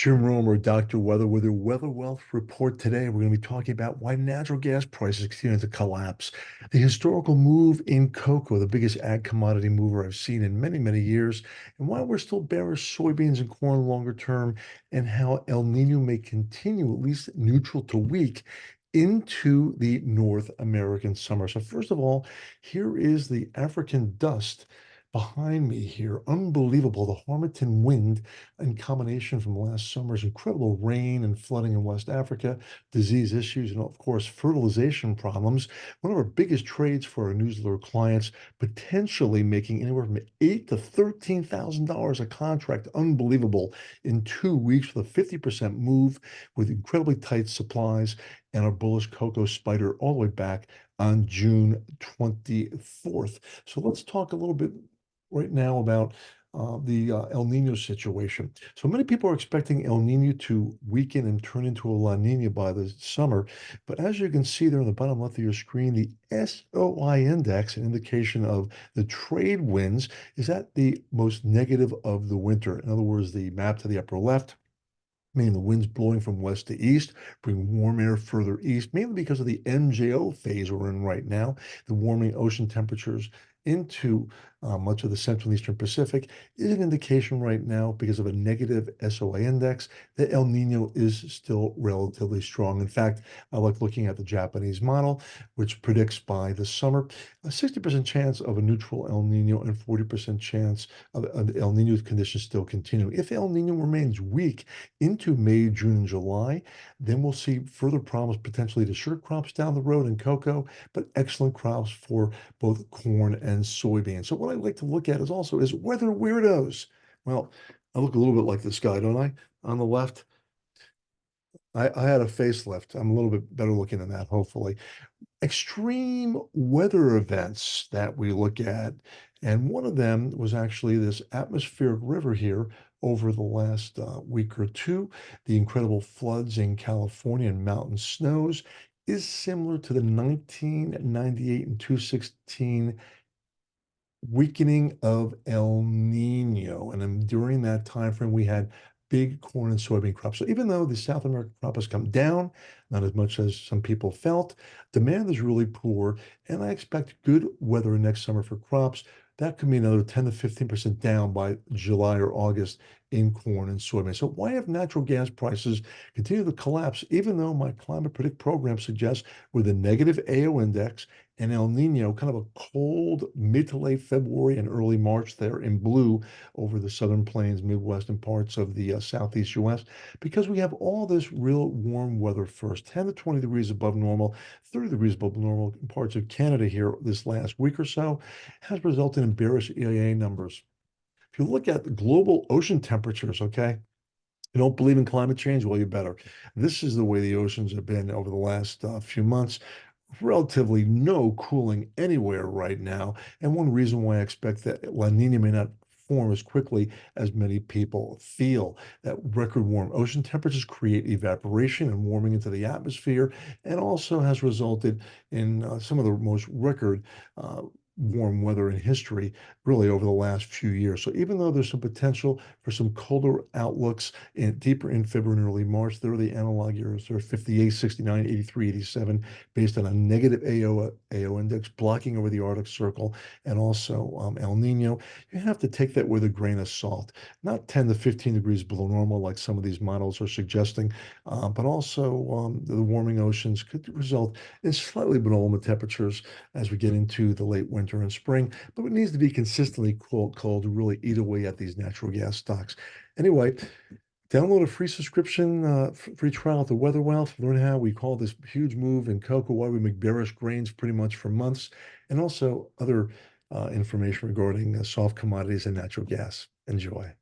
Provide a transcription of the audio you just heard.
Jim Romer, Dr. Weather, with your Weather Wealth report today. We're going to be talking about why natural gas prices continue to collapse, the historical move in cocoa, the biggest ag commodity mover I've seen in many, many years, and why we're still bearish soybeans and corn longer term, and how El Nino may continue, at least neutral to weak, into the North American summer. So, first of all, here is the African dust behind me here. Unbelievable. The Harmattan wind in combination from last summer's incredible rain and flooding in West Africa, disease issues, and of course, fertilization problems. One of our biggest trades for our newsletter clients, potentially making anywhere from $8,000 to $13,000 a contract. Unbelievable in 2 weeks with a 50% move with incredibly tight supplies and a bullish cocoa spider all the way back on June 24th. So let's talk a little bit right now about the El Nino situation. So many people are expecting El Nino to weaken and turn into a La Nina by the summer. But as you can see there on the bottom left of your screen, the SOI index, an indication of the trade winds, is at the most negative of the winter. In other words, the map to the upper left, meaning the winds blowing from west to east, bring warm air further east, mainly because of the MJO phase we're in right now, the warming ocean temperatures into much of the central and eastern Pacific is an indication right now because of a negative SOI index that El Nino is still relatively strong. In fact, I like looking at the Japanese model, which predicts by the summer a 60% chance of a neutral El Nino and 40% chance of El Nino conditions still continuing. If El Nino remains weak into May, June, and July, then we'll see further problems potentially to sugar crops down the road in cocoa, but excellent crops for both corn and soybeans. So what I like to look at is weather weirdos. Well, I look a little bit like this guy, don't I? On the left, I had a facelift. I'm a little bit better looking than that, hopefully. Extreme weather events that we look at, and one of them was actually this atmospheric river here over the last week or two. The incredible floods in California and mountain snows is similar to the 1998 and 2016 weakening of El Nino. And then during that time frame, we had big corn and soybean crops. So even though the South American crop has come down, not as much as some people felt, demand is really poor. And I expect good weather next summer for crops. That could mean another 10 to 15% down by July or August in corn and soybean. So why have natural gas prices continue to collapse, even though my Climate Predict program suggests with a negative AO index and El Nino, kind of a cold mid to late February and early March there in blue over the southern plains, Midwest, and parts of the southeast US, because we have all this real warm weather first, 10 to 20 degrees above normal, 30 degrees above normal in parts of Canada here this last week or so, has resulted in bearish EIA numbers. If you look at the global ocean temperatures, okay, you don't believe in climate change? Well, you better. This is the way the oceans have been over the last few months. Relatively no cooling anywhere right now. And one reason why I expect that La Nina may not form as quickly as many people feel. That record warm ocean temperatures create evaporation and warming into the atmosphere, and also has resulted in some of the most record warm weather in history, really over the last few years. So even though there's some potential for some colder outlooks deeper in February and early March, there are the analog years. There are 58, 69, 83, 87, based on a negative AO index blocking over the Arctic Circle and also El Nino. You have to take that with a grain of salt, not 10 to 15 degrees below normal like some of these models are suggesting, but also the warming oceans could result in slightly below temperatures as we get into the late winter and spring, but it needs to be consistently cold to really eat away at these natural gas stocks. Anyway, download a free subscription, free trial at the Weather Wealth. Learn how we call this huge move in cocoa, why we make bearish grains pretty much for months, and also other information regarding soft commodities and natural gas. Enjoy.